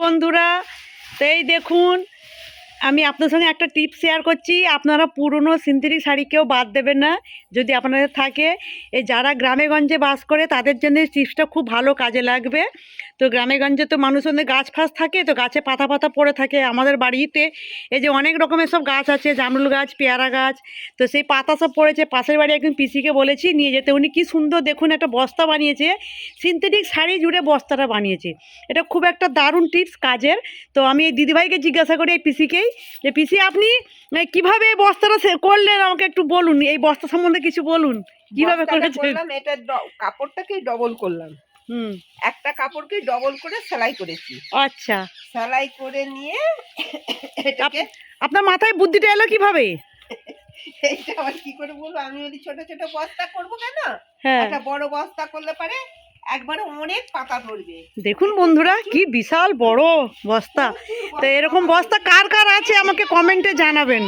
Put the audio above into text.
বন্ধুরা, তো এই দেখুন আমি আপনাদের সঙ্গে একটা টিপস শেয়ার করছি। আপনারা পুরনো সিনথেটিক শাড়ি কেউ বাদ দেবেন না যদি আপনাদের থাকে। এই যারা গ্রামে গঞ্জে বাস করে তাদের জন্য এই টিপসটা খুব ভালো কাজে লাগবে। তো গ্রামে গঞ্জে তো মানুষজনের গাছ ফাছ থাকে, তো গাছে পাতা পাতা পড়ে থাকে। আমাদের বাড়িতে এই যে অনেক রকমের সব গাছ আছে, জামরুল গাছ, পেয়ারা গাছ, তো সেই পাতা সব পড়েছে। পাশের বাড়ি একদিন পিসিকে বলেছি নিয়ে যেতে, উনি কি সুন্দর দেখুন একটা বস্তা বানিয়েছে, সিনথেটিক শাড়ি জুড়ে বস্তাটা বানিয়েছে। এটা খুব একটা দারুণ টিপস কাজের। তো আমি এই দিদিভাইকে জিজ্ঞাসা করি, এই পিসিকেই, যে পিসি আপনি কিভাবে এই বস্তাটা করলেন, আমাকে একটু বলুন, এই বস্তা সম্বন্ধে কিছু বলুন, কিভাবে করেছেন। এটা কাপড়টাকে ডবল করলাম, একটা কাপড়কে ডবল করে সেলাই করেছি। আচ্ছা, সেলাই করে নিয়ে এটাকে আপনার মাথায় বুদ্ধিটা এলো কিভাবে? এইটা আবার কি করে বলবো, আমি যদি ছোট ছোট বস্তা করবো কেন, হ্যাঁ, একটা বড় বস্তা করলে পারে একবারে অনেক পাতা ধরবে। দেখুন বন্ধুরা কি বিশাল বড় বস্তা। তো এরকম বস্তা কার কার আছে আমাকে কমেন্টে জানাবেন।